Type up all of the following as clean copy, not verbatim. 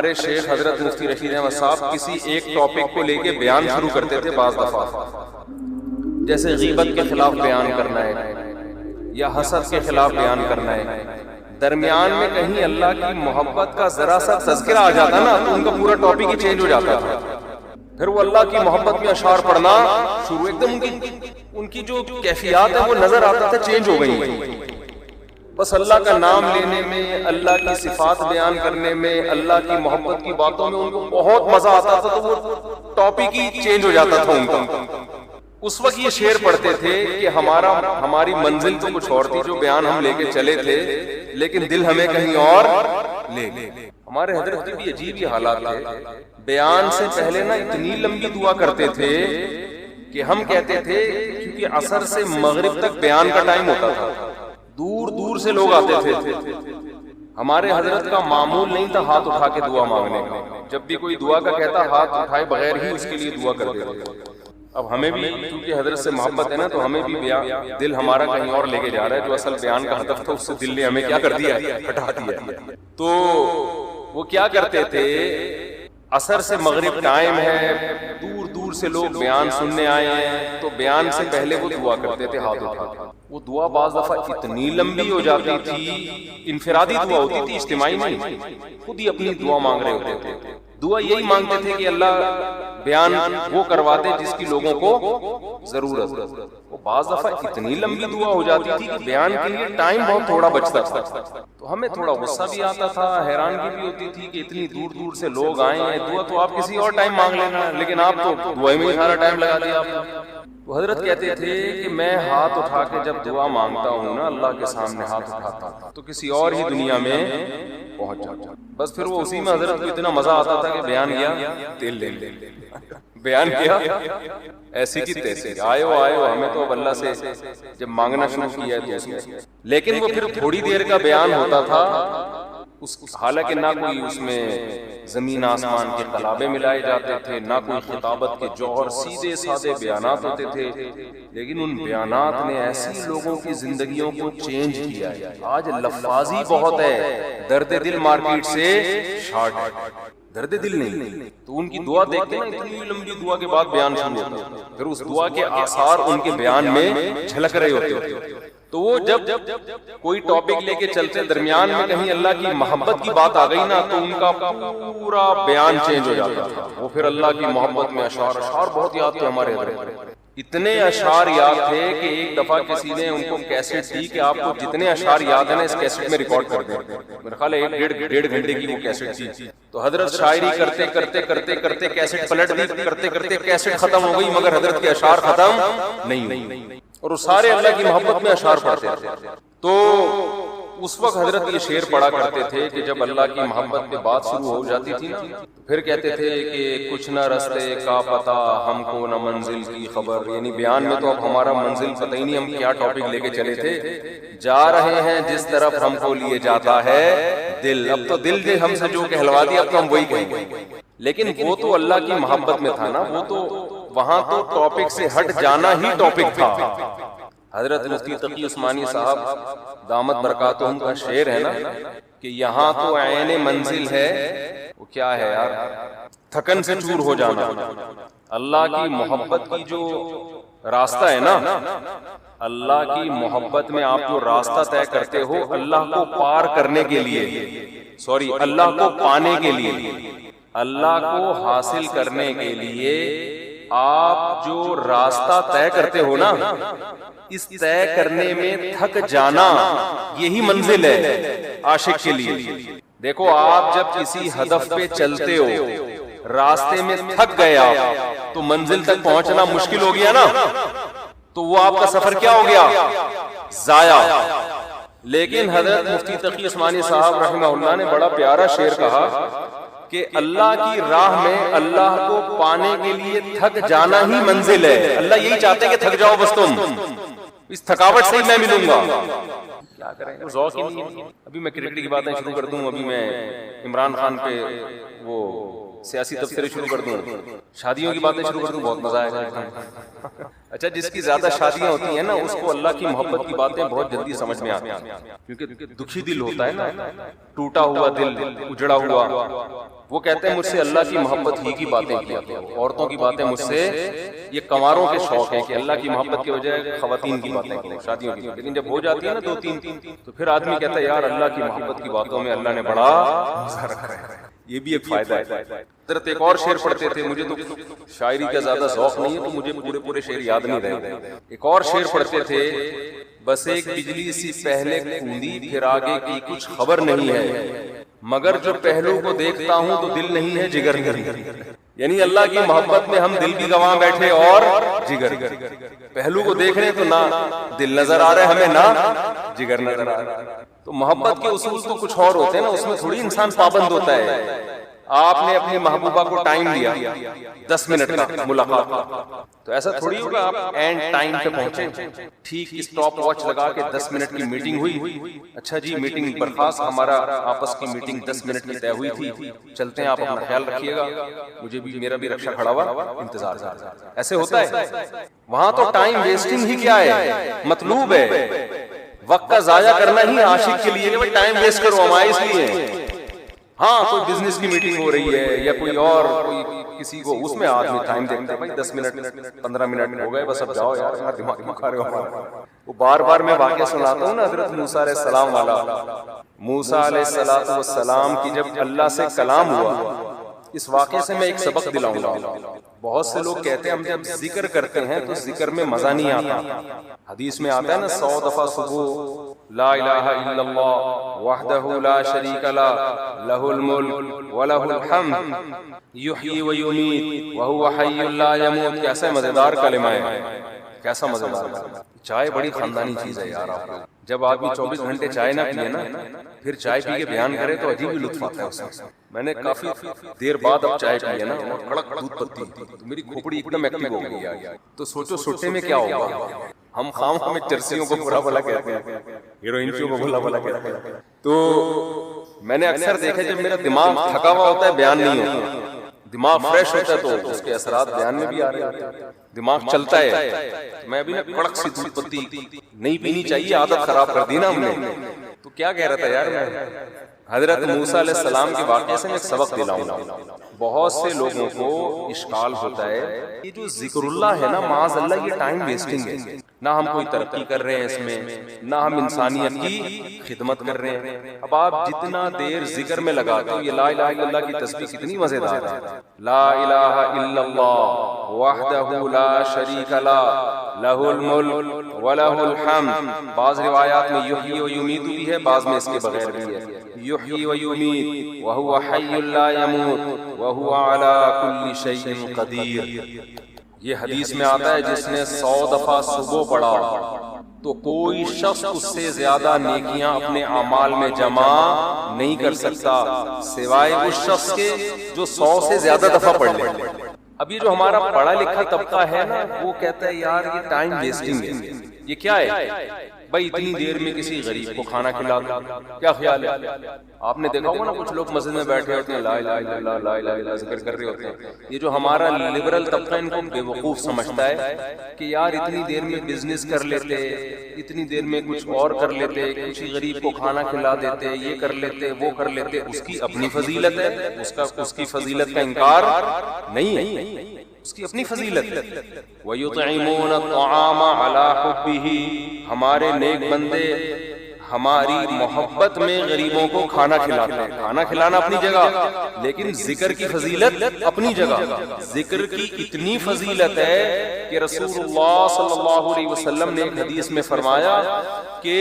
ہمارے شیخ حضرت مفتی رشید احمد صاحب کسی ایک ٹاپک کو لے کے بیان شروع کرتے تھے بعض دفعہ، جیسے غیبت کے خلاف بیان کرنا ہے یا حسد کے خلاف بیان کرنا ہے، درمیان میں کہیں اللہ کی محبت کا ذرا سا تذکرہ آ جاتا نا تو ان کا پورا ٹاپک ہی چینج ہو جاتا تھا، پھر وہ اللہ کی محبت میں اشعار پڑھنا شروع، ایک دم ان کی جو کیفیات ہے وہ نظر آتا تھا چینج ہو گئی ہیں، بس اللہ کا نام لینے میں، اللہ کی صفات بیان کرنے میں، اللہ کی محبت کی باتوں میں ان کو بہت مزہ آتا تھا، تو وہ ٹاپک ہی چینج ہو جاتا تھا ان کا۔ اس وقت یہ شعر پڑھتے تھے کہ ہماری منزل تو کچھ اور تھی جو بیان ہم لے کے چلے تھے، لیکن دل ہمیں کہیں اور لے گئے۔ ہمارے حضرت کے بھی عجیب یہ حالات تھے، بیان سے پہلے نا اتنی لمبی دعا کرتے تھے کہ ہم کہتے تھے، کیونکہ عصر سے مغرب تک بیان کا ٹائم ہوتا تھا، دور دور سے لوگ آتے تھے، ہمارے حضرت کا معمول نہیں تھا ہاتھ اٹھا کے دعا مانگنے کا، جب بھی کوئی دعا کا کہتا ہاتھ اٹھائے بغیر ہی اس کے لیے دعا کر دیتے تھے۔ اب ہمیں بھی کیونکہ حضرت سے محبت ہے نا، تو ہمیں بھی دل ہمارا کہیں اور لے کے جا رہا ہے، جو اصل بیان کا ہدف تھا اس سے دل نے ہمیں کیا کر دیا، ہٹا دیا۔ تو وہ کیا کرتے تھے، عصر سے مغرب ٹائم ہے، دور دور سے لوگ بیان سننے آئے ہیں، تو بیان سے پہلے وہ دعا کرتے تھے ہاتھ اٹھا کے۔ وہ دعا بعض دفعہ اتنی لمبی ہو جاتی تھی، انفرادی دعا ہوتی تھی، اجتماعی نہیں، خود ہی اپنی دعا مانگ رہے ہوتے تھے، دعا یہی مانگتے تھے کہ اللہ بیان وہ کروا دے جس کی لوگوں کو ضرورت۔ وہ بعض دفعہ اتنی لمبی دعا ہو جاتی تھی کہ بیان کے لیے ٹائم بہت تھوڑا بچتا تھا، تو ہمیں تھوڑا غصہ بھی آتا تھا، حیرانگی بھی ہوتی تھی کہ اتنی دور دور سے لوگ آئے ہیں، دعا تو آپ کسی اور ٹائم مانگ لینا، لیکن آپ تو دعا میں ہی سارا ٹائم لگا دیا آپ نے۔ تو حضرت کہتے تھے کہ میں ہاتھ اٹھا کے جب دعا مانگتا ہوں نا، اللہ کے سامنے ہاتھ اٹھاتا تو کسی اور ہی دنیا میں پہنچ جاتا، بس پھر وہ اسی میں حضرت کو اتنا مزہ آتا تھا کہ بیان کیا تیل لے لے، بیان کیا ایسی کی تیسی، آئے ہو ہمیں تو اب اللہ سے جب مانگنا شروع کیا ہے تو، لیکن وہ پھر تھوڑی دیر کا بیان ہوتا تھا، حالانکہ نہ کوئی اس میں زمین آسمان کے قلابے ملائے جاتے تھے، نہ کوئی خطابت کے جوہر، سیدھے سادے بیانات ہوتے تھے، لیکن ان بیانات نے ایسی لوگوں کی زندگیوں کو چینج کیا ہے۔ آج لفاظی بہت ہے، درد دل مارکیٹ سے شارٹ ہے، درد دل نہیں، تو ان کی دعا دیکھتے ہیں اتنی لمبی دعا کے بعد بیان شروع ہوتا ہے، پھر اس دعا کے آثار ان کے بیان میں جھلک رہے ہوتے ہیں۔ تو وہ جب کوئی ٹاپک لے کے چلتے، درمیان میں کہیں اللہ کی محبت کی بات آ گئی نا، تو ان کا پورا بیان چینج ہو جاتا تھا، وہ پھر اللہ کی محبت میں اشعار بہت یاد تھے ہمارے حضرت، اتنے اشعار یاد تھے کہ ایک دفعہ کسی نے ان کو کیسٹ دی کہ آپ کو جتنے اشعار یاد ہیں نا اس کیسٹ میں ریکارڈ کر دیں، میرے خیال ہے 1.5 گھنٹے کی وہ کیسٹ تھی، تو حضرت شاعری کرتے کرتے کرتے کرتے کیسٹ پلٹ دی، کرتے کرتے کیسٹ ختم ہو گئی، مگر حضرت کے اشعار ختم نہیں ہوئی، اور وہ سارے اللہ کی محبت میں اشعار پڑھتے تھے۔ تو اس وقت حضرت یہ شعر پڑھا کرتے تھے کہ جب اللہ کی محبت پہ بات شروع ہو جاتی تھی نا، پھر کہتے تھے کہ کچھ نہ رستے کا پتہ ہم کو نہ منزل کی خبر، یعنی بیان میں تو اب ہمارا منزل پتہ ہی نہیں، ہم کیا ٹاپک لے کے چلے تھے، جا رہے ہیں جس طرف ہم کو لیے جاتا ہے دل، اب تو دل نے ہم سے جو کہلوا دیا اب تو ہم وہی کہیں گے، لیکن وہ تو اللہ کی محبت میں تھا نا، وہ تو وہاں تو ٹاپک سے ہٹ جانا ہی ٹاپک تھا۔ حضرت مفتی تقی عثمانی صاحب دامت برکاتہم کا شعر ہے نا کہ یہاں تو عین منزل ہے، وہ کیا ہے یار، تھکن سے چور ہو جانا، اللہ کی محبت کی جو راستہ ہے نا، اللہ کی محبت میں آپ جو راستہ طے کرتے ہو اللہ کو پار کرنے کے لیے، اللہ کو پانے کے لیے، اللہ کو حاصل کرنے کے لیے آپ جو راستہ طے کرتے ہو نا، اس طے کرنے میں تھک جانا یہی منزل ہے عاشق کے لیے۔ دیکھو آپ جب کسی ہدف پہ چلتے ہو، راستے میں تھک گیا تو منزل تک پہنچنا مشکل ہو گیا نا، تو وہ آپ کا سفر کیا ہو گیا، ضائع۔ لیکن حضرت مفتی تقی عثمانی صاحب رحمہ اللہ نے بڑا پیارا شعر کہا کہ اللہ کی راہ میں اللہ کو پانے کے لیے تھک جانا ہی منزل ہے، اللہ یہی چاہتے ہیں کہ تھک جاؤ بس تم، اس تھکاوٹ سے ہی میں ملوں گا، کیا کریں ذوق ہی نہیں۔ ابھی میں کرکٹ کی باتیں شروع کر دوں، ابھی میں عمران خان پہ وہ سیاسی تبصرے شروع کر دوں, شادیوں کی باتیں شروع کر دوں, بہت مزہ آئے گا. اچھا, جس کی زیادہ شادیاں ہوتی ہیں نا اس کو اللہ کی محبت کی باتیں بہت جلدی سمجھ میں آتی ہیں, کیونکہ دکھی دل ہوتا ہے نا, ٹوٹا ہوا دل, اجڑا ہوا. وہ کہتے ہیں مجھ سے اللہ کی محبت ہی کی باتیں کیا کرو, عورتوں کی باتیں مجھ سے, یہ کنواروں کے شوق ہے کہ اللہ کی محبت کی وجہ خواتین کی باتیں کریں, شادیوں کی. لیکن جب ہو جاتی ہے نا 2-3 تو پھر آدمی کہتا ہے یار اللہ کی محبت کی باتوں میں اللہ نے بڑا مزہ رکھا ہے. یہ بھی ایک فائدہ ہے. حضرت ایک اور شعر پڑھتے تھے, مجھے تو شاعری کا زیادہ ذوق نہیں ہے تو مجھے پورے شعر یاد نہیں رہے. ایک اور شعر پڑھتے تھے, بس ایک بجلی سی پہلے کوندی پھر آگے کی کچھ خبر نہیں ہے, مگر جو پہلو کو دیکھتا ہوں تو دل نہیں ہے جگر نہیں. یعنی اللہ کی محبت میں ہم دل بھی گواں بیٹھے اور جگر, پہلو کو دیکھ رہے تو نہ دل نظر آ رہا ہے ہمیں نہ جگر نظر آ رہا ہے. تو محبت کے اصول تو کچھ اور ہوتے ہیں نا, اس میں تھوڑی انسان پابند ہوتا ہے. آپ نے اپنی محبوبہ کو ٹائم دیا 10 منٹ کا ملاقات کا, تو ایسا تھوڑی ہوگا آپ اینڈ ٹائم پہ پہنچے, ٹھیک اسٹاپ واچ لگا کے 10 منٹ کی میٹنگ ہوئی, اچھا جی میٹنگ برخاست, ہمارا آپس کی میٹنگ 10 منٹ کی طے ہوئی تھی, چلتے ہیں, آپ اپنا خیال رکھیے گا, مجھے بھی میرا بھی رکشا کھڑا ہوا انتظار کر. ایسے ہوتا ہے وہاں, تو ٹائم ویسٹنگ ہی کیا ہے, مطلوب ہے وقت کا ضائع کرنا ہی عاشق کے لیے, ٹائم ویسٹ کرو ہمارے اس لیے. ہاں کوئی بزنس کی میٹنگ ہو رہی ہے یا کوئی اور کوئی کسی کو, اس میں آدمی ٹائم دیکھتا ہے بھائی 10 منٹ 15 منٹ ہو گئے, بس اب جاؤ یار, اتنا دماغ کیوں کھا رہے ہو. وہ بار بار میں واقعہ سناتا ہوں نا حضرت موسیٰ علیہ السلام والا. موسیٰ علیہ السلام کی جب اللہ سے کلام ہوا, اس واقعے سے میں ایک سبق دلاؤں گا. بہت سے لوگ کہتے ہیں ہم جب ذکر کرتے ہیں تو ذکر میں مزہ نہیں آتا. حدیث میں آتا ہے نا 100 دفعہ صبح لا الہ الا اللہ وحدہ لا شریک لہ لہ الملک ولہ الحمد یحیی و یمیت وہو حی لا یموت. کیسا مزیدار کلمہ ہے, کیسا مزیدار. چائے بڑی خاندانی چیز ہے یار. آپ جب آدمی 24 گھنٹے چائے نہ پیے نا, پھر چائے پی کے بیان کرے تو عجیب ہی لطف آتا ہے اس میں. میں نے کافی دیر بعد اب چائے پی ہے نا, کڑک دودھ پتی, تو میری کھوپڑی ایک دم ایکٹیو ہو گئی ہے. تو سوچو سوٹے میں کیا ہوگا, ہم خام ہمیں چرسیوں کو برا بھلا کہتے ہیں, ہیروئنچوں کو بھلا بھلا کہتے ہیں. تو میں نے اکثر دیکھا جب میرا دماغ تھکا ہوا ہوتا ہے بیان نہیں ہوتا, دماغ فریش ہوتا ہے تو اس کے اثرات بیان میں بھی آ رہے ہیں, دماغ چلتا ہے. میں بھی نا کڑک سی دودھ پتی نہیں پینی چاہیے, عادت خراب کر دی نا ہم نے. تو کیا کہہ رہا تھا یار میں, حضرت موسیٰ علیہ السلام کے واقعے سے میں ایک سبق دلاؤں گا. بہت سے لوگوں کو اشکال ہوتا ہے یہ جو ذکر اللہ ہے نا, معاذ اللہ یہ ٹائم ویسٹنگ ہے. نہ ہم کوئی ترقی کر رہے ہیں اس میں, نہ ہم انسانیت کی خدمت کر رہے ہیں. اب آپ جتنا دیر ذکر میں لگاتے ہو, یہ لا الہ الا اللہ کی تسبیح کتنی مزیدار ہے. لا الہ الا اللہ وحدہ لا شریک لہ لہ الملک ولہ الحمد. بعض روایات میں یحیی و یمیت بھی ہے, بعض میں اس کے بغیر بھی ہے. یحیی و یمیت وہو حی لا یموت وہو علی کل شیء قدیر. یہ حدیث میں آتا ہے جس نے 100 دفعہ صبح پڑھا تو کوئی شخص اس سے زیادہ نیکیاں اپنے اعمال میں جمع نہیں کر سکتا سوائے اس شخص کے جو 100 سے زیادہ دفعہ پڑھ لے. اب یہ جو ہمارا پڑھا لکھا طبقہ ہے نا, وہ کہتا ہے یار یہ ٹائم ویسٹنگ ہے. یہ کیا ہے بھائی, اتنی دیر میں کسی غریب کو کھانا کھلا دو, کیا خیال ہے. آپ نے دیکھا ہوگا نا کچھ لوگ مسجد میں بیٹھے ہوتے ہیں, لا الہ الا اللہ لا الہ الا اللہ ذکر کر رہے ہوتے ہیں. یہ جو ہمارا لبرل طبقہ ان کو بے وقوف سمجھتا ہے کہ یار اتنی دیر میں بزنس کر لیتے, اتنی دیر میں کچھ اور کر لیتے, کسی غریب کو کھانا کھلا دیتے, یہ کر لیتے وہ کر لیتے. اس کی اپنی فضیلت ہے, اس کی فضیلت کا انکار نہیں ہے, اس کی اپنی فضیلت. وَيُطْعِمُونَ الطَّعَامَ عَلَى حُبِّهِ. ہمارے نیک بندے ہماری محبت میں غریبوں کو کھانا کھلاتے ہیں. کھانا کھلانا اپنی جگہ, لیکن ذکر کی فضیلت اپنی جگہ. ذکر کی اتنی فضیلت ہے کہ رسول اللہ صلی اللہ علیہ وسلم نے ایک حدیث میں فرمایا کہ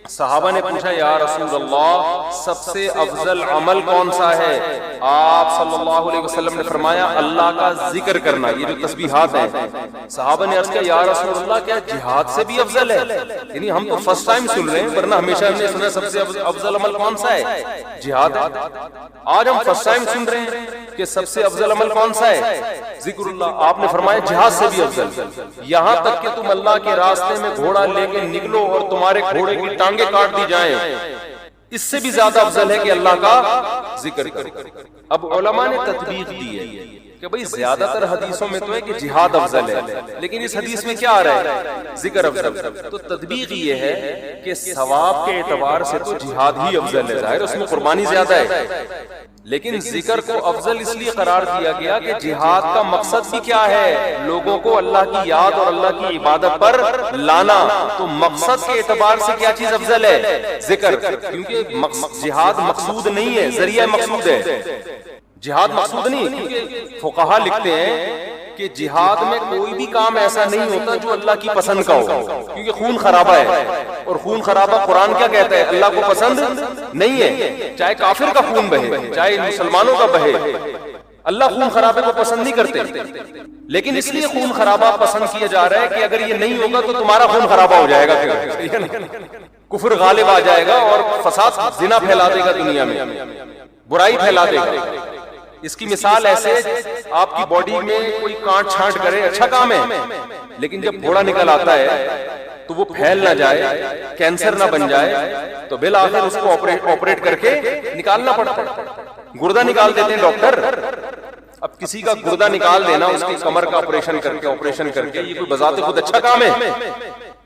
صحابہ نے پوچھا یا رسول اللہ سب سے افضل عمل کون سا ہے. آپ صلی اللہ علیہ وسلم نے فرمایا اللہ کا ذکر کرنا. یہ جو تسبیحات ہیں, صحابہ نے عرض کیا یا رسول اللہ کیا جہاد سے بھی افضل ہے. یعنی ہم تو فرسٹ ٹائم سن رہے ہیں, ورنہ ہمیشہ ہم نے سنا سب سے افضل عمل کون سا ہے, جہاد ہے. آج ہم فرسٹ ٹائم سن رہے ہیں کہ سب سے افضل عمل کون سا ہے, ذکر اللہ. آپ نے فرمایا جہاد سے بھی افضل. یہاں تک کہ تم اللہ کے راستے میں گھوڑا لے کے نکلو اور تمہارے گھوڑے کی ٹانگیں کاٹ دی جائیں, اس سے بھی زیادہ افضل ہے کہ اللہ کا ذکر کرو۔ اب علماء نے تطبیق دی ہے کہ بھئی زیادہ تر حدیثوں میں تو ہے کہ جہاد افضل ہے، لیکن اس حدیث میں کیا آ رہا ہے؟ ذکر افضل۔ تو تطبیق یہ ہے کہ ثواب کے اعتبار سے تو جہاد ہی افضل ہے، ظاہر اس میں قربانی زیادہ ہے، لیکن ذکر کو افضل اس لیے قرار دیا گیا کہ جہاد کا مقصد بھی کیا ہے؟ لوگوں کو اللہ کی یاد اور اللہ کی عبادت پر لانا۔ تو مقصد کے اعتبار سے کیا چیز افضل ہے؟ ذکر، کیونکہ جہاد مقصود نہیں ہے، ذریعہ مقصود ہے۔ جہاد مقصود نہیں، کیونکہ فقہا لکھتے ہیں کہ جہاد میں کوئی بھی کام ایسا نہیں ہوتا جو اللہ کی پسند کا ہو، کیونکہ خون خرابہ ہے، اور خون خرابہ قرآن کیا کہتا ہے؟ اللہ کو پسند نہیں ہے، چاہے کافر کا خون بہے چاہے مسلمانوں کا بہے، اللہ خون خرابے کو پسند نہیں کرتے، لیکن اس لیے خون خرابہ پسند کیا جا رہا ہے کہ اگر یہ نہیں ہوگا تو تمہارا خون خرابہ ہو جائے گا، کفر غالب آ جائے گا اور فساد زنا پھیلا دے گا، دنیا میں برائی پھیلا دے گا۔ اس کی مثال ایسے، آپ کی باڈی میں کوئی کانٹ چھانٹ کرے اچھا کام ہے، لیکن جب گھوڑا نکل آتا ہے تو وہ پھیل نہ جائے، کینسر نہ بن جائے، تو بالآخر اس کو آپریٹ کر کے نکالنا پڑتا ہے۔ گردہ نکال دیتے ہیں ڈاکٹر۔ اب کسی کا گردہ نکال دینا، اس کی کمر کا آپریشن کر کے یہ کوئی بذات خود اچھا کام ہے؟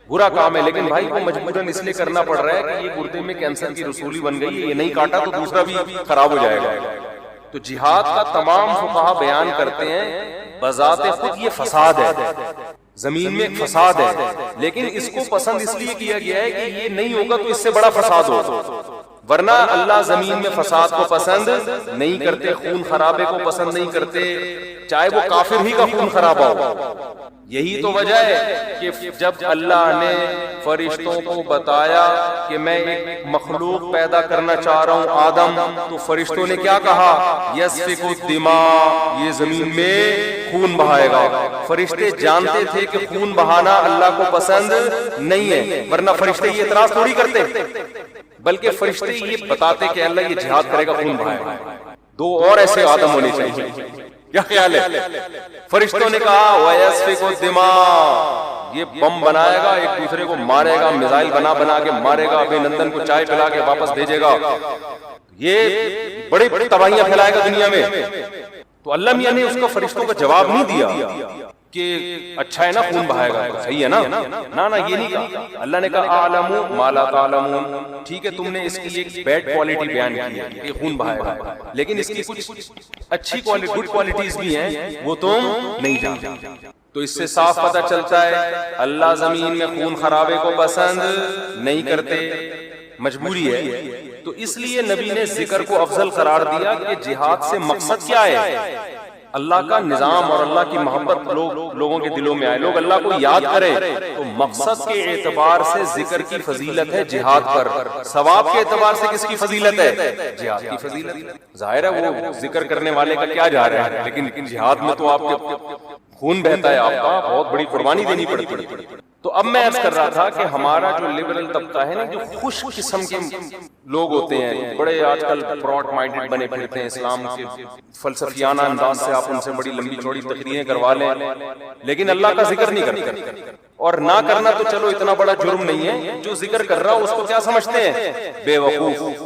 برا کام ہے، لیکن بھائی وہ مجبوراً اس لیے کرنا پڑ رہا ہے کہ یہ گردے میں کینسر کی رسولی بن گئی ہے، یہ نہیں کاٹا تو دوسرا بھی خراب ہو جائے گا۔ تو جہاد کا تمام فقہا بیان کرتے ہیں بذات خود یہ فساد ہے، زمین میں ایک فساد ہے، لیکن اس کو پسند اس لیے کیا گیا ہے کہ یہ نہیں ہوگا تو اس سے بڑا فساد ہوگا، ورنہ اللہ زمین میں فساد کو پسند نہیں کرتے، خون خرابے کو پسند نہیں کرتے، چاہے وہ کافر ہی کا خون خرابہ ہو۔ یہی تو وجہ ہے کہ جب اللہ نے فرشتوں کو بتایا کہ میں ایک مخلوق پیدا کرنا چاہ رہا ہوں آدم، تو فرشتوں نے کیا کہا؟ یسفک الدماء، یہ زمین میں خون بہائے گا۔ فرشتے جانتے تھے کہ خون بہانا اللہ کو پسند نہیں ہے، ورنہ فرشتے یہ اعتراض تھوڑی کرتے، بلکہ فرشتے یہ بتاتے کہ اللہ یہ جہاد کرے گا، خون بہائے گا۔ دو اور ایسے آدم ہونے چاہیے، کیا خیال ہے؟ فرشتوں نے کہا وَيَسْفِكُ الدِّمَاء، یہ بم بنائے گا، ایک دوسرے کو مارے گا، میزائل بنا کے مارے گا، ابھی نندن کو چائے پلا کے واپس بھیجے گا، یہ بڑی بڑی تباہیاں پھیلائے گا دنیا میں۔ تو اللہ میاں نے اس کا فرشتوں کا جواب نہیں دیا کہ اچھا ہے نا خون بہائے گا، صحیح ہے نا، نہ یہ نہیں کہا۔ اللہ نے کہا اعلم ما لا تعلمون، ٹھیک ہے تم نے اس کی ایک بیڈ کوالٹی بیان کی ہے کہ خون بہائے گا، لیکن اس کی کچھ اچھی گڈ کوالٹیز بھی ہیں وہ تم نہیں جانتے۔ تو اس سے صاف پتہ چلتا ہے اللہ زمین میں خون خرابے کو پسند نہیں کرتے، مجبوری ہے۔ تو اس لیے نبی نے ذکر کو افضل قرار دیا کہ جہاد سے مقصد کیا ہے؟ اللہ کا نظام اور اللہ کی محبت لوگوں کے دلوں میں آئے، لوگ اللہ کو یاد کریں۔ تو مقصد کے اعتبار سے ذکر کی فضیلت ہے جہاد پر، ثواب کے اعتبار سے کس کی فضیلت ہے؟ جہاد کی فضیلت۔ ظاہر ہے وہ ذکر کرنے والے کا کیا جا رہا ہے، لیکن جہاد میں تو آپ کے خون بہتا ہے، آپ کا بہت بڑی قربانی دینی پڑتی ہے۔ تو اب میں عرض کر رہا تھا کہ ہمارا جو لبرل طبقہ ہے نا، جو خوش قسم کے لوگ ہوتے ہیں، بڑے آج کل براڈ مائنڈڈ بنے پھرتے ہیں، اسلام کے فلسفیانہ انداز سے آپ ان سے بڑی لمبی چوڑی تقریریں کروا لیں، لیکن اللہ کا ذکر نہیں کرتے، اور نہ کرنا تو چلو اتنا بڑا جرم نہیں ہے، جو ذکر کر رہا اس کو کیا سمجھتے ہیں؟ بے وقوف۔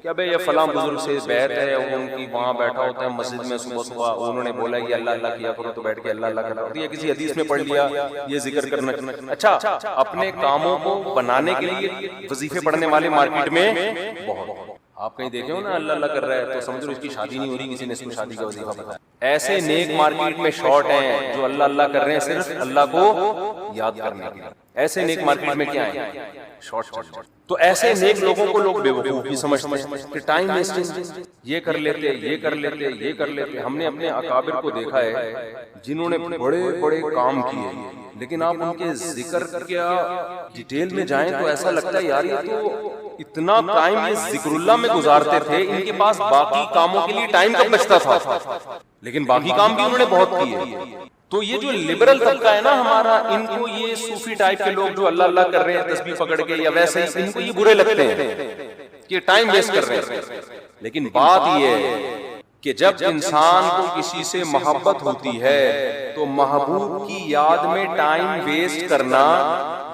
کیا بھئی یہ فلاں بزرگ سے بیعت ہے، ان کی وہاں بیٹھا ہوتا ہے مسجد میں، صبح صبح انہوں نے بولا یہ اللہ اللہ کیا کرو تو بیٹھ کے اللہ اللہ کرتا، یا کسی حدیث میں پڑھ لیا یہ ذکر کرنا۔ اچھا، اپنے کاموں کو بنانے کے لیے وظیفے پڑھنے والے مارکیٹ میں بہت، آپ کہیں دیکھے ہو نا اللہ اللہ کر رہا ہے تو سمجھو اس کی شادی نہیں ہو رہی، کسی نے اس کو شادی کا وظیفہ بتایا۔ ایسے نیک مارکیٹ میں شارٹ ہیں جو اللہ اللہ کر رہے ہیں صرف اللہ کو یاد کرنے کے لیے، ایسے نیک مارکیٹ میں کیا ہے؟ شارٹ۔ تو ایسے نیک لوگوں کو لوگ بے وقوف بھی سمجھتے ہیں کہ ٹائم ویسٹنگ، یہ کر لیتے یہ کر لیتے یہ کر لیتے۔ ہم نے اپنے اکابر کو دیکھا ہے جنہوں نے بڑے بڑے کام کیے، لیکن آپ ان کے ذکر کیا ڈیٹیل میں جائیں تو ایسا لگتا ہے یار یہ تو اتنا ٹائم یہ ذکر اللہ میں گزارتے تھے، ان کے پاس باقی کاموں کے لیے ٹائم کب بچتا تھا، لیکن باقی کام بھی انہوں نے بہت کیے۔ تو یہ جو لبرل طبقہ ہے نا ہمارا، ان کو یہ صوفی ٹائپ کے لوگ جو اللہ اللہ کر رہے ہیں تسبیح پکڑ کے یا ویسے ہی، ان کو یہ برے لگتے ہیں کہ ٹائم ویسٹ کر رہے ہیں۔ لیکن بات یہ ہے کہ جب انسان کو کسی سے محبت ہوتی ہے تو محبوب کی یاد میں ٹائم ویسٹ کرنا،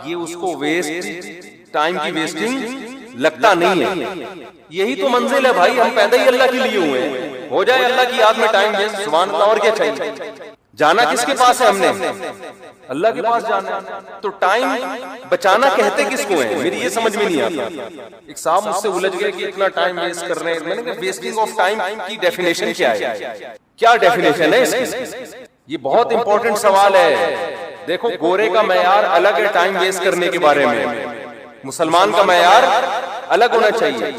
یہ اس کو ویسٹ ٹائم کی ویسٹنگ لگتا نہیں ہے. یہی تو منزل ہے بھائی, ہم پیدا ہی اللہ کے لیے ہوئے ہیں. ہو جائے اللہ کی یاد میں ٹائم ویسٹ, سبحان اللہ, اور کیا چاہیے. جانا کس کے پاس ہے ہم نے؟ اللہ کے پاس جانا ہے. تو ٹائم بچانا کہتے کس کو ہے, میری یہ سمجھ میں نہیں آتا. ایک صاحب مجھ سے الجھ گئے کہ اتنا ٹائم ویسٹ کر رہے ہیں. میں نے کہا ویسٹنگ آف ٹائم کی ڈیفینیشن کیا ہے, کیا ڈیفینیشن ہے اس کی؟ یہ بہت امپورٹنٹ سوال ہے. دیکھو گورے کا معیار الگ ہے ٹائم ویسٹ کرنے کے بارے میں, مسلمان کا معیار الگ ہونا چاہیے.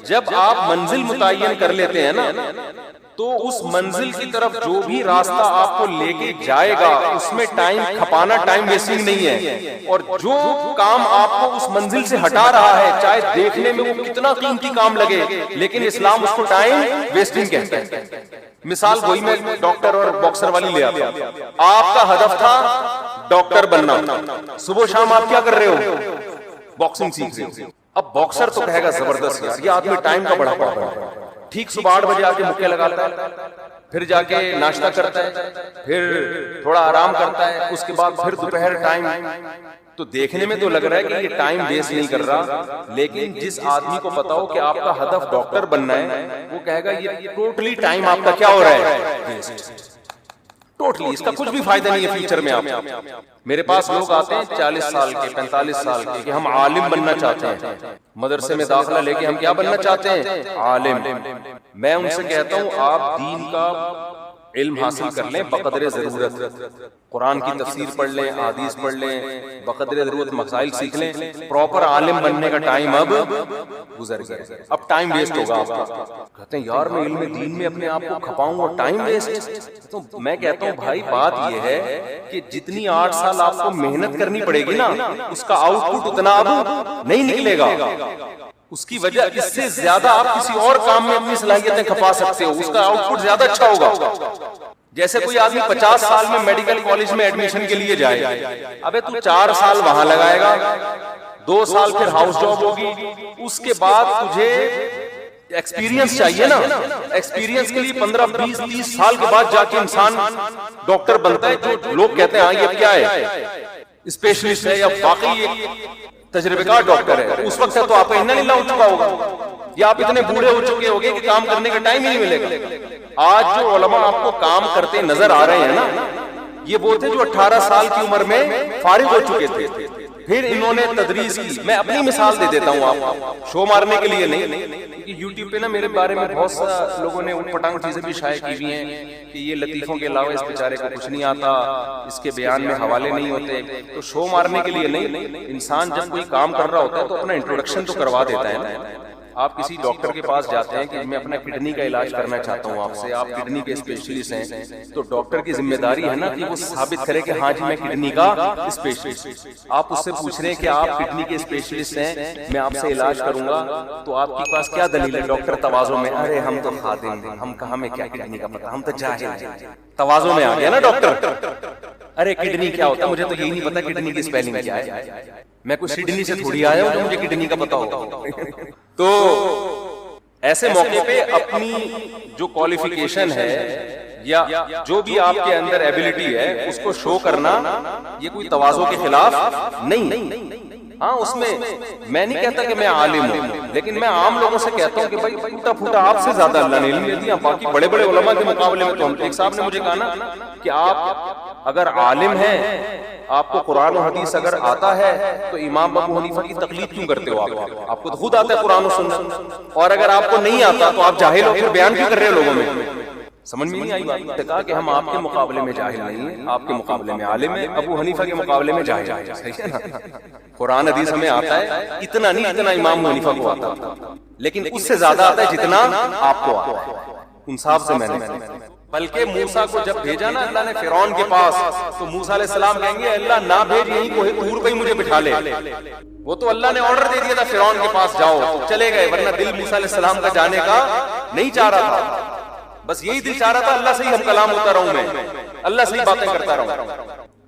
جب آپ منزل متعین کر لیتے ہیں نا, تو اس منزل کی طرف جو بھی راستہ آپ کو لے کے جائے گا اس میں ٹائم کھپانا ٹائم ویسٹنگ نہیں ہے. اور جو کام آپ کو اس منزل سے ہٹا رہا ہے, چاہے دیکھنے میں وہ کتنا قیمتی کام لگے, لیکن اسلام اس کو ٹائم ویسٹنگ کہتا ہے. مثال وہی میں ڈاکٹر اور باکسر والی لے آتا ہوں. آپ کا ہدف تھا ڈاکٹر بننا, صبح شام آپ کیا کر رہے ہو؟ باکسنگ سیکھ رہے ہو. اب باکسر تو کہے گا زبردست یار, یہ آدمی ٹائم کا بڑا پڑا ہے. ٹھیک صبح 8 بجے آ کے مکے لگاتا ہے, پھر جا کے ناشتہ کرتا ہے, پھر تھوڑا آرام کرتا ہے, اس کے بعد پھر دوپہر ٹائم. تو دیکھنے میں تو لگ رہا ہے کہ یہ ٹائم ویسٹ نہیں کر رہا, لیکن جس آدمی کو پتا ہو کہ آپ کا ہدف ڈاکٹر بننا ہے, وہ کہے گا یہ ٹوٹلی ٹائم آپ کا کیا ہو رہا ہے, ٹوٹلی. اس کا کچھ بھی فائدہ نہیں ہے فیوچر میں. آپ میرے پاس لوگ آتے ہیں 40 سال کے, 45 سال کے, کہ ہم عالم بننا چاہتے ہیں. مدرسے میں داخلہ لے کے ہم کیا بننا چاہتے ہیں؟ عالم. میں ان سے کہتا ہوں آپ دین کا علم حاصل کر لیں بقدر ضرورت, قرآن کی تفسیر پڑھ لیں, حدیث پڑھ لیں, بقدر ضرورت مسائل سیکھ لیں. پراپر عالم بننے کا ٹائم اب گزر گیا, اب ٹائم ویسٹ ہوگا آپ کا. کہتے ہیں یار میں علم دین میں اپنے آپ کو کھپاؤں اور ٹائم ویسٹ. تو میں کہتا ہوں بھائی بات یہ ہے کہ جتنی 8 سال آپ کو محنت کرنی پڑے گی نا, اس کا آؤٹ پٹ اتنا اب نہیں نکلے گا. اس کی وجہ اس سے زیادہ آپ کسی اور کام میں اپنی صلاحیتیں کھپا سکتے ہو, اس کا آؤٹ پٹ زیادہ اچھا ہوگا. جیسے کوئی آدمی 50 سال میں میڈیکل کالج میں ایڈمیشن کے لیے جائے, ابے تو 4 سال وہاں لگائے گا, 2 سال پھر ہاؤس جاب ہوگی, اس کے بعد تجھے ایکسپیرینس چاہیے نا. ایکسپیرینس کے لیے 15 20 30 سال کے بعد جا کے انسان ڈاکٹر بنتا ہے. جو لوگ کہتے ہیں ہاں یہ کیا ہے, اسپیشلسٹ ہے یا واقعی تجربے کار ڈاکٹر ہے, اس وقت تو آپ کا اننا للہ ہو چکا ہوگا, یا آپ اتنے بوڑھے ہو چکے ہوگے کہ کام کرنے کا ٹائم ہی نہیں ملے گا. آج جو علماء آپ کو کام کرتے نظر آ رہے ہیں نا, یہ وہ تھے جو 18 سال کی عمر میں فارغ ہو چکے تھے, پھر انہوں نے تدریس کی. میں اپنی مثال دے دیتا ہوں آپ کو, شو مارنے کے لیے نہیں. یوٹیوب پہ نا میرے بارے میں بہت سا لوگوں نے اٹ پٹانگ چیزیں بھی شائع کی ہوئی ہیں کہ یہ لطیفوں کے علاوہ اس بیچارے کو کچھ نہیں آتا, اس کے بیان میں حوالے نہیں ہوتے. تو شو مارنے کے لیے نہیں, انسان جب کوئی کام کر رہا ہوتا ہے تو اپنا انٹروڈکشن تو کروا دیتا ہے نا. آپ کسی ڈاکٹر کے پاس جاتے ہیں کہ میں اپنا کڈنی کا علاج کرنا چاہتا ہوں آپ سے, آپ کڈنی کے اسپیشلسٹ ہیں, تو ڈاکٹر کی ذمہ داری ہے نا کہ وہ ثابت کرے کہ ہاں جی میں کڈنی کا اسپیشلسٹ. آپ اس سے پوچھ رہے ہیں کہ آپ کڈنی کے اسپیشلسٹ ہیں, میں آپ سے علاج کروں گا, تو آپ کے پاس کیا دلیل ہے؟ ڈاکٹر تواضع میں, ارے ہم تو خادم ہیں, ہم کہاں میں کیا کڈنی کا پتہ, ہم تو جاہل ہیں. تواضع میں آ گیا نا ڈاکٹر. ارے کڈنی کیا ہوتا ہے, مجھے تو یہی نہیں پتا کڈنی کی اسپیلنگ کیا ہے, میں کوئی سڈنی سے تھوڑی آیا ہوں جو مجھے کڈنی کا پتا ہوگا. تو ایسے موقع پہ اپنی جو کوالیفیکیشن ہے یا جو بھی آپ کے اندر ایبلٹی ہے اس کو شو کرنا, یہ کوئی تواضع کے خلاف نہیں. ہاں اس میں نہیں کہتا کہ میں عالم ہوں, لیکن میں عام لوگوں سے کہتا ہوں کہ بھائی ٹوٹا پھوٹا آپ سے زیادہ اللہ نے علم دے دیا, باقی بڑے بڑے علماء کے مقابلے میں تو ہم. ایک صاحب نے مجھے کہا نا کہ آپ اگر عالم ہیں, آپ کو قرآن و حدیث اگر آتا ہے تو امام ابو حنیفہ کی تقلید کیوں کرتے ہو آپ کو تو خود آتا ہے قرآن و سنت, اور اگر آپ کو نہیں آتا تو آپ جاہل ہو پھر بیان کیوں کر رہے ہو لوگوں میں؟ سمجھ میں نہیں آئی بات. کہا کہ ہم آپ کے مقابلے میں جاہل نہیں ہیں, آپ کے مقابلے میں عالم ہیں, ابو حنیفہ کے مقابلے میں جاہل ہیں. صحیح ہے نا, قرآن حدیث ہمیں آتا ہے, اتنا نہیں اتنا امام حنیفہ کو آتا, لیکن اس سے زیادہ آتا ہے جتنا آپ کو آتا ہے. انصاف سے میں نے, بلکہ موسیٰ کو جب بھیجا نا اللہ نے فرعون کے پاس, تو موسیٰ علیہ السلام کہیں گے اللہ نہ بھیج, یہیں کوہ طور پہ ہی مجھے بٹھا لے. وہ تو اللہ نے آرڈر دے دیا تھا فرعون کے پاس جاؤ, چلے گئے, ورنہ دل موسیٰ علیہ السلام کا جانے کا نہیں چاہ رہا تھا. بس یہی دل چاہ رہا تھا اللہ سے ہی ہم کلام ہوتا رہوں, میں اللہ سے ہی باتیں کرتا رہوں.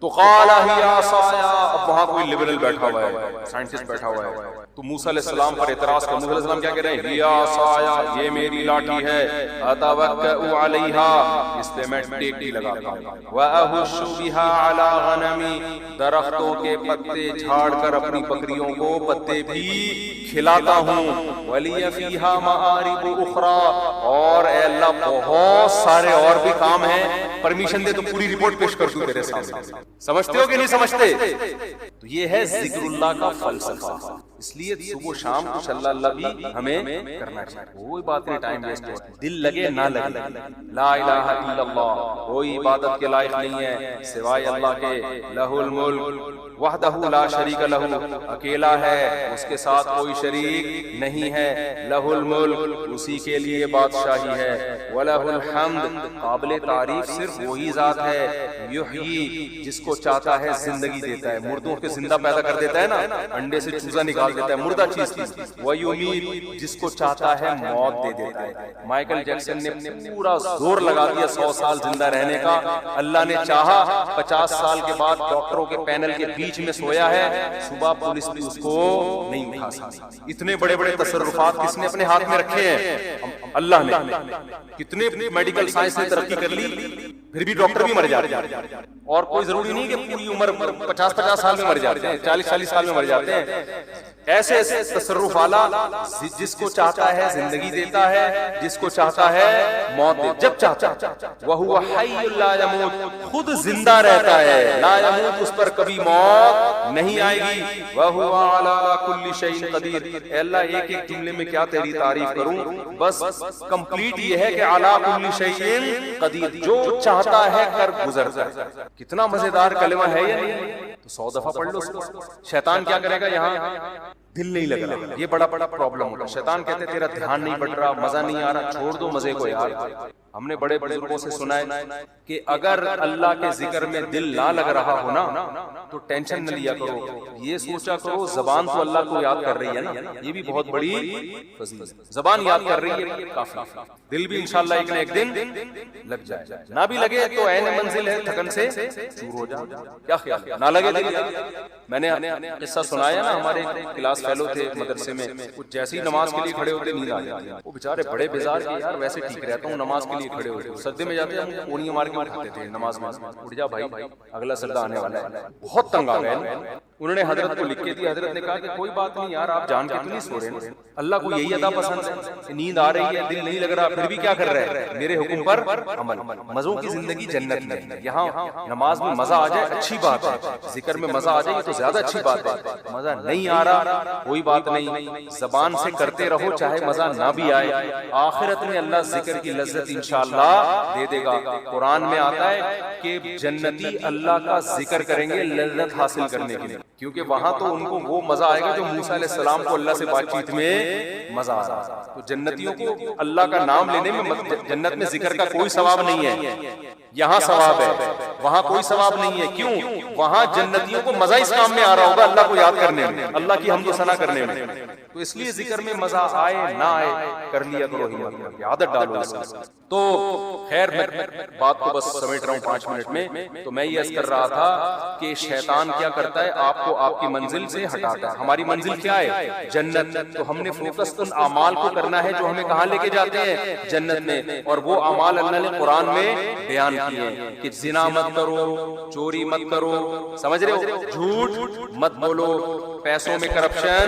تو قال ہی عصایا، اب وہاں کوئی لبرل بیٹھا ہوا ہے، سائنٹسٹ بیٹھا ہوا ہے، تو موسیٰ علیہ السلام پر اعتراض کر، موسیٰ علیہ السلام کیا کہہ رہے ہیں، ہی عصایا، یہ میری لاٹھی ہے، اتوکأ علیہا، اس پہ میں ٹیکی لگاتا ہوں، واہش بہا علی غنمی، درختوں کے پتے جھاڑ کر اپنی بکریوں کو پتے بھی کھلاتا ہوں، ولی فیہا مآرب اخرى، اور اے اللہ بہت سارے اور بھی کام ہیں، پرمیشن دے تو پوری رپورٹ پیش کر دوں تیرے سامنے، سمجھتے ہو کہ نہیں سمجھتے؟ تو یہ ہے ذکر اللہ کا فلسفہ، اس لیے صبح و شام کچھ اللہ اللہ بھی ہمیں کرنا چاہیے، کوئی بات نہیں ٹائم ویسٹ ہو، دل لگے نہ لگے، لا الہ الا اللہ، کوئی عبادت کے لائق نہیں ہے سوائے اللہ کے، لہ الملک وحدہ لا شریک لہ، اکیلا ہے، اس کے ساتھ کوئی شریک نہیں ہے، لہ الملک، اسی کے لیے بادشاہی ہے، وَلَهُ الْحَمْدُ، قابل تعریف صرف وہی ذات ہے، یحیی، جس کو چاہتا ہے زندگی دیتا ہے، مردوں کے زندہ پیدا کر دیتا ہے نا، انڈے سے چوزا نکال دیتا ہے مردہ چیز کی، وَيُمِيتُ، جس کو چاہتا ہے موت دے دیتا ہے۔ مائیکل جیکسن نے پورا زور لگا دیا 100 سال زندہ رہنے کا، اللہ نے چاہا 50 سال کے بعد ڈاکٹروں کے پینل کے بیچ میں سویا ہے، صبح پولیس بھی اس کو نہیں اٹھا سکتی۔ اتنے بڑے بڑے تصرفات کس نے اپنے ہاتھ میں رکھے ہیں؟ اللہ نے۔ کتنے میڈیکل سائنس نے ترقی کر لی، پھر بھی ڈاکٹر بھی مر جاتے ہیں، اور کوئی ضروری نہیں کہ پوری عمر 50 سال میں مر جاتے ہیں، 40 سال میں مر جاتے ہیں۔ ایسے ایسے تصرف والا، جس کو چاہتا ہے زندگی دیتا ہے، جس کو چاہتا ہے موت دے، جب چاہتا ہے، وَهُوَ حَيٌّ لَا يَمُوتُ، خود زندہ رہتا ہے، لا يموت، اس پر کبھی موت نہیں آئے گی، وَهُوَ عَلَىٰ كُلِّ شَيْءٍ قَدِيرٌ۔ اے اللہ ایک ایک جملے میں کیا تیری تعریف کروں، بس کمپلیٹ یہ ہے کہ عَلَىٰ كُلِّ شَيْءٍ قَدِيرٌ، جو چاہتا ہے کر گزرتا ہے۔ کتنا مزیدار کلمہ ہے یہ، تو 100 دفعہ پڑھ لو۔ شیطان کیا کرے گا، یہاں دل نہیں لگ رہا، یہ بڑا بڑا پرابلم ہوتا ہے۔ شیطان کہتے تیرا دھیان نہیں بڑھ رہا، مزہ نہیں آ رہا، چھوڑ دو مزے کو یار۔ ہم نے بڑے بزرگوں سے سنا ہے کہ اگر اللہ کے ذکر میں دل نہ لگ رہا ہو نا تو ٹینشن نہ لیا کرو، یہ سوچا کرو زبان تو اللہ کو یاد کر رہی ہے نا، یہ بھی بہت بڑی فضیلت، زبان یاد کر رہی ہے کافی، دل بھی انشاءاللہ ایک نہ ایک دن لگ جائے، نہ بھی لگے تو عین منزل ہے، تھکن سے چور ہو جائے، کیا خیال ہے؟ نہ لگے دل۔ میں نے قصہ سنایا نا، ہمارے کلاس فیلو تھے مدرسے میں، کچھ جیسی نماز کے لیے کھڑے ہوتے نیند آ جاتی، وہ بےچارے بڑے بیزار کہ یار ویسے ٹھیک رہتا ہوں نماز کے لیے کھڑے ہوتے، سجدے میں جاتے ہیں اونیاں مار کے اٹھاتے تھے نماز میں، اٹھ جا بھائی اگلا سجدہ آنے والا ہے، بہت تنگ آ گئے۔ انہوں نے حضرت کو لکھ کے دی، حضرت نے کہا کہ کوئی بات نہیں یار، آپ جان کے تو نہیں سو رہے، اللہ کو یہی ادا پسند ہے، نیند آ رہی ہے، دل نہیں لگ رہا، پھر بھی کیا کر رہے ہیں، میرے حکم پر عمل۔ مزوں کی زندگی جنت میں، یہاں نماز میں مزہ آ جائے اچھی بات ہے، ذکر میں مزہ آ جائے تو زیادہ اچھی بات ہے، مزہ نہیں آ رہا کوئی بات نہیں، زبان سے کرتے رہو چاہے مزہ نہ بھی آئے، آخرت میں اللہ ذکر کی لذت انشاءاللہ دے دے گا۔ قرآن میں آتا ہے کہ جنتی اللہ کا ذکر کریں گے لذت حاصل کرنے کے لیے، کیونکہ وہاں تو ان کو وہ مزہ آئے گا جو موسیٰ علیہ السلام کو اللہ سے بات چیت میں مزہ آ رہا، تو جنتیوں کو اللہ کا نام لینے میں، جنت میں ذکر کا کوئی ثواب نہیں ہے، یہاں ثواب ہے، وہاں کوئی ثواب نہیں ہے، کیوں؟ وہاں جنتیوں کو مزہ اس کام میں آ رہا ہوگا، اللہ کو یاد کرنے میں، اللہ کی حمد و ثنا کرنے میں، تو اس لیے ذکر میں مزہ آئے نہ آئے کر لیا کرو، ہمت عادت ڈالو اس میں۔ تو خیر میں بات کو بس سمیٹ رہا ہوں 5 منٹ میں، تو میں یہ عرض کر رہا تھا کہ شیطان کیا کرتا ہے، آپ کو آپ کی منزل سے ہٹاتا ہے۔ ہماری منزل کیا ہے؟ جنت، تو ہم نے فوکس ان اعمال کو کرنا ہے جو ہمیں کہاں لے کے جاتے ہیں؟ جنت میں، اور وہ اعمال اللہ نے قرآن میں بیان کیے ہیں کہ زنا مت کرو، چوری مت کرو، سمجھ رہے ہو، جھوٹ مت بولو، پیسوں میں کرپشن،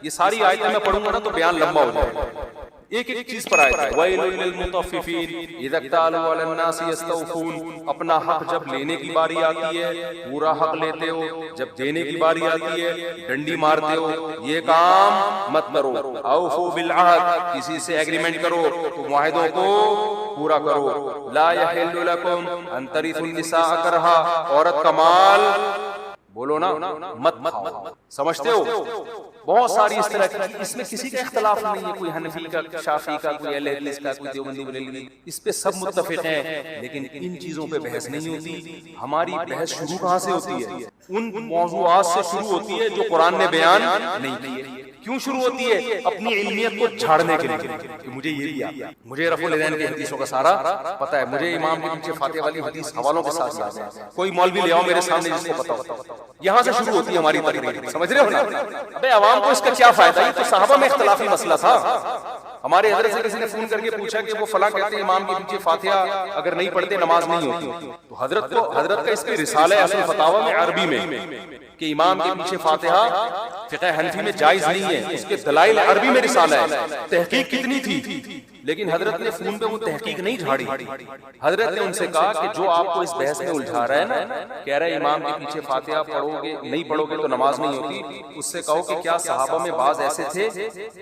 یہ ساری آیتیں میں پڑھوں گا نا تو بیان لمبا ہو جائے گا، ایک ایک چیز پر آیت ہے۔ وَيْلٌ لِّلْمُطَفِّفِينَ إِذَا اكْتَالُوا عَلَى النَّاسِ يَسْتَوْفُونَ، اپنا حق جب لینے کی باری آتی ہے پورا حق لیتے ہو، جب دینے کی باری آتی ہے ڈنڈی مارتے ہو، یہ کام مت کرو۔ اوفوا بالعہد، کسی سے ایگریمنٹ کرو تو معاہدوں کو پورا کرو۔ لا يحل لكم ان ترثوا النساء کرہا، عورت کا مال بولو نا مت کھاؤ، سمجھتے ہو؟ بہت ساری اس طرح کی، اس میں کسی کا اختلاف نہیں ہے، کوئی حنفی کا، شافعی کا، کوئی اہل حدیث کا، کوئی دیوبندی بریلوی، اس پہ سب متفق ہیں، لیکن ان چیزوں پہ بحث نہیں ہوتی۔ ہماری بحث شروع کہاں سے ہوتی ہے؟ ان موضوعات سے شروع ہوتی ہے جو قرآن نے بیان نہیں کیے۔ کیوں شروع ہوتی ہے؟ اپنی علمیت کو جھاڑنے کے لیے کہ مجھے یہ بھی آتا ہے، مجھے رفع الیدین کی حدیثوں کا سارا پتہ ہے، مجھے امام کے پیچھے فاتحہ والی حدیث حوالوں کے ساتھ یاد ہے، کوئی مولوی لے آؤ میرے سامنے جس کو پتہ ہو۔ یہاں سے شروع ہوتی ہے ہماری تقریر، سمجھ رہے ہو نا؟ ابے عوام کو اس کا کیا فائدہ؟ یہ تو صحابہ میں اختلافی مسئلہ تھا۔ ہمارے حضرت سے کسی نے فون کر کے پوچھا کہ وہ فلاں کہتے ہیں امام کے پیچھے فاتحہ اگر نہیں پڑھتے نماز نہیں ہوتی، تو حضرت کا اس پہ رسالہ اصل فتاوی میں عربی میں کہ امام کے پیچھے فاتحہ فقہ حنفی میں جائز نہیں ہے، اس کے دلائل عربی میں رسالہ ہے۔ تحقیق کتنی تھی، لیکن حضرت نے فون پہ وہ تحقیق نہیں جھاڑی۔ حضرت نے ان سے کہا کہ جو آپ کو اس بحث میں الجھا رہا ہے نا، کہہ رہا ہے امام کے پیچھے فاتحہ پڑھو گے نہیں پڑھو گے تو نماز نہیں ہوتی، اس سے کہو کہ کیا صحابہ میں بعض ایسے تھے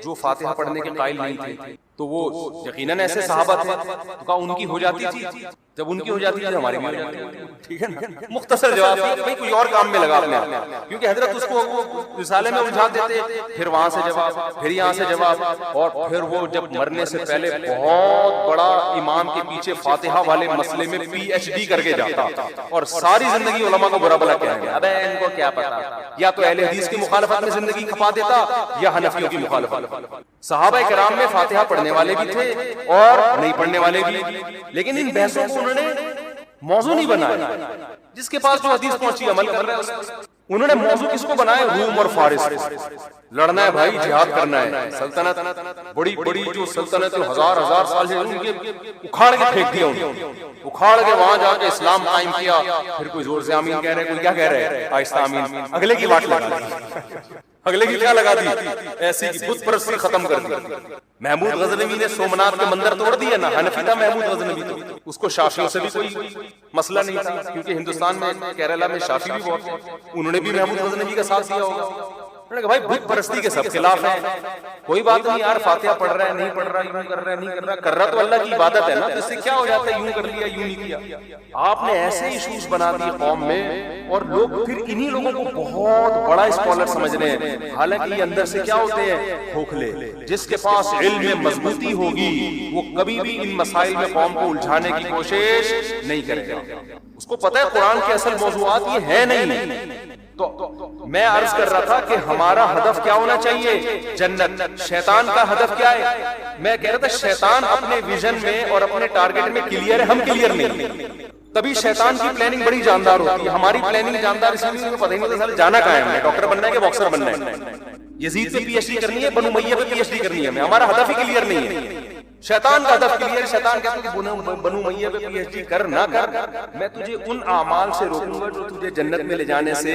جو فاتحہ پڑھنے کے قائل نہیں تھے؟ تو وہ یقیناً ایسے صحابہ تھے، تو کہا ان کی ہو جاتی تھی، جب ان کی ہو جاتی تھی ہماری بھی ہو جاتی تھی، ٹھیک ہے نا؟ مختصر جواب بھائی کوئی اور کام میں لگا اپنے آپ، کیونکہ حضرت اس کو رسالے میں الجھا دیتے، پھر وہاں سے جواب، پھر یہاں سے جواب، اور پھر وہ جب مرنے سے پہلے بہت بڑا امام کے پیچھے فاتحہ والے مسئلے میں پی ایچ ڈی کر کے جاتا اور ساری زندگی علماء کو برا بلا کہیں گے، ابے ان کو کیا پتا، یا تو اہل حدیث کی مخالفت میں زندگی کھپا دیتا یا حنفیوں کی مخالفت۔ صحابہ کرام میں فاتحہ پڑھنے والے بھی تھے اور نہیں پڑھنے والے بھی، لیکن ان بحثوں کو انہوں نے موضوع نہیں بنایا، جس کے پاس جو حدیث پہنچی عمل کر رہا ہے۔ انہوں نے موضوع کس کو بنایا؟ روم اور فارس، لڑنا ہے بھائی، جہاد کرنا ہے۔ سلطنت بڑی بڑی جو سلطنت ہزار سال سے اکھاڑ کے پھینک دیا، اکھاڑ کے وہاں جا کے اسلام قائم کیا، پھر کوئی زور سے آمین کہہ رہے، کوئی کیا کہہ رہے، آہستہ آمین، اگلے کی واٹ لگا دی، اگلے کی کیا لگا دی، ایسی کی بت پرستی ختم کر دی۔ محمود غزنوی نے سومنات کے مندر توڑ دیا نا، حنفی تھا محمود غزنوی، تو اس کو شافعیوں سے بھی کوئی مسئلہ نہیں تھا، کیونکہ ہندوستان میں کیرلا میں شافعی بھی بہت ہیں، انہوں نے بھی محمود غزنوی کا ساتھ دیا ہوگا۔ انہوں نے کہا بھائی بت پرستی کے سب خلاف ہیں، کوئی بات نہیں یار، فاتحہ پڑھ رہا ہے نہیں پڑھ رہا، یوں کر رہا ہے نہیں کر رہا، کر رہا تو اللہ کی عبادت ہے نا، اس سے کیا ہو جاتا ہے، یوں کر لیا یوں نہیں کیا۔ آپ نے ایسے ایشوز بنا دیے قوم میں، اور لوگ پھر انہی لوگوں کو بہت بڑا اسکالر سمجھ رہے ہیں، حالانکہ یہ اندر سے کیا ہوتے ہیں، کھوکھلے۔ جس کے پاس علم میں مضبوطی ہوگی وہ کبھی بھی ان مسائل میں قوم کو الجھانے کی کوشش نہیں کرے گا، اس کو پتہ ہے قرآن کے اصل موضوعات یہ ہے نہیں۔ تو میں عرض کر رہا تھا کہ ہمارا ہدف کیا ہونا چاہیے، جنت۔ شیطان کا ہدف کیا ہے؟ میں کہہ رہا تھا شیطان اپنے ویژن میں اور اپنے ٹارگٹ میں کلیئر ہے، ہم کلیئر نہیں، تبھی شیطان کی پلاننگ بڑی جاندار ہوتی ہے۔ ہماری پلاننگ جاندار اس لیے پتہ ہی نہیں ہوتا جانا کہاں ہے، ہمیں ڈاکٹر بننا ہے کہ باکسر بننا ہے، یزید پہ پی ایچ ڈی کرنی ہے، بنو امیہ پہ پی ایچ ڈی کرنی ہے، ہمیں ہمارا ہدف ہی کلیئر نہیں ہے۔ شیطان کا ہدف کلیئر، شیطان کہتا ہے کہ بنو امیہ پہ پی ایچ ڈی کر نہ کر، میں تجھے ان اعمال سے روکوں گا جو تجھے جنت میں لے جانے سے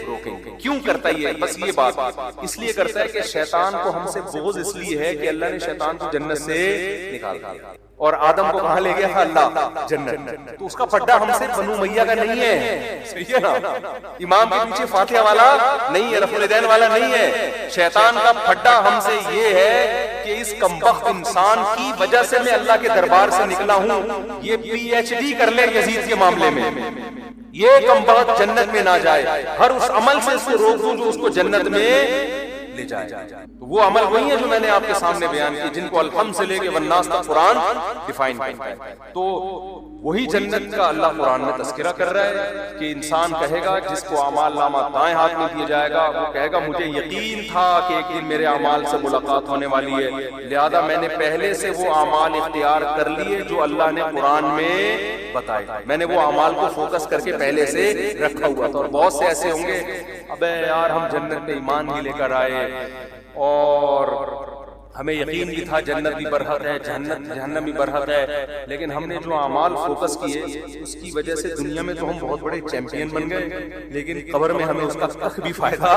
روکیں گے۔ کیوں کرتا ہے بس یہ بات اس لیے کرتا ہے کہ شیطان کو ہم سے بغض اس لیے ہے کہ اللہ نے شیطان کو جنت سے نکال دیا، اور آدم کو کہاں لے گیا اللہ؟ جنت۔ تو اس کا پڈا ہم سے بنو امیہ کا نہیں ہے، صحیح ہے نا؟ امام کے پیچھے فاتحہ والا نہیں ہے، رفع الیدین والا نہیں ہے۔ شیطان کا پھڈا ہم سے یہ ہے کہ اس کمبخت انسان کی وجہ سے میں اللہ کے دربار سے نکلا ہوں، یہ پی ایچ ڈی کر لے یزید کے معاملے میں، یہ کمبخت جنت میں نہ جائے، ہر اس عمل سے اس کو روک دوں جو اس کو جنت میں لے جائے۔ تو وہ عمل وہی ہے جو میں نے آپ کے سامنے بیان کی، جن کو الحمد سے لے کے والناس تک قرآن ڈیفائن کرتا ہے۔ تو وہی جنت کا اللہ قرآن میں تذکرہ کر رہا ہے کہ انسان کہے گا جس کو اعمال نامہ دائیں ہاتھ میں دیا جائے گا، وہ کہے گا مجھے یقین تھا کہ ایک دن میرے اعمال سے ملاقات ہونے والی ہے، لہذا میں نے پہلے سے وہ اعمال اختیار کر لیے جو اللہ نے قرآن میں بتائے، میں نے وہ اعمال کو فوکس کر کے پہلے سے رکھا ہوا تھا۔ اور بہت سے ایسے ہوں گے ابے یار ہم جنت پہ ایمان ہی لے کر آئے اور ہمیں یقین بھی تھا جنت بھی برحق ہے، جہنم بھی برحق ہے، لیکن ہم نے جو اعمال فوکس کیے اس کی وجہ سے دنیا میں تو ہم بہت بڑے چیمپئن بن گئے، لیکن قبر میں ہمیں اس کا کخ بھی فائدہ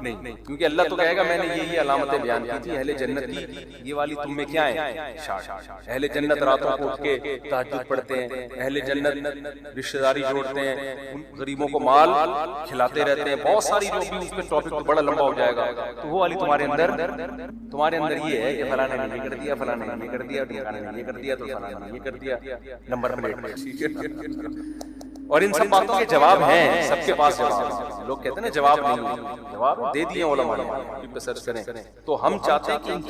نہیں، کیونکہ اللہ تو کہے گا میں نے یہ علامتیں بیان کی تھی اہل جنت کی، یہ والی تم میں کیا ہے؟ اہل جنت راتوں کو اٹھ کے تہجد پڑھتے ہیں، اہل جنت رشتہ داری جوڑتے ہیں، ان غریبوں کو مال کھلاتے رہتے ہیں، بہت ساری جو بھی اس پہ ٹاپک تو بڑا لمبا ہو جائے گا، تو وہ والی تمہارے اندر یہ ہے کہ فلاں نے یہ کر دیا، فلاں نے یہ کر دیا، ڈھمکانے نے یہ کر دیا، تو فلاں نے یہ کر دیا، نمبر پلیٹ۔ اور ان سب باتوں کے جواب ہیں، سب کے پاس جواب ہیں، لوگ کہتے ہیں نا جواب نہیں، جواب دے دیے علماء نے، سرچ کریں۔ تو ہم چاہتے ہیں کہ ان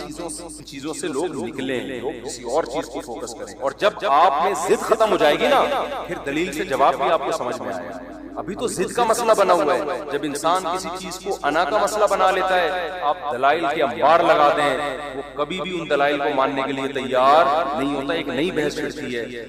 چیزوں سے لوگ نکلیں، لوگ کسی اور چیز کو فوکس کریں، اور جب آپ میں ضد ختم ہو جائے گی نا پھر دلیل سے جواب بھی آپ کو سمجھ میں آئے گا۔ ابھی تو ضد کا مسئلہ بنا ہوا ہے. جب انسان کسی چیز کو انا کا مسئلہ بنا لیتا ہے، آپ دلائل کے انبار لگا دیں، وہ کبھی بھی ان دلائل کو ماننے کے لیے تیار نہیں ہوتا، ایک نئی بحث چھڑتی ہے.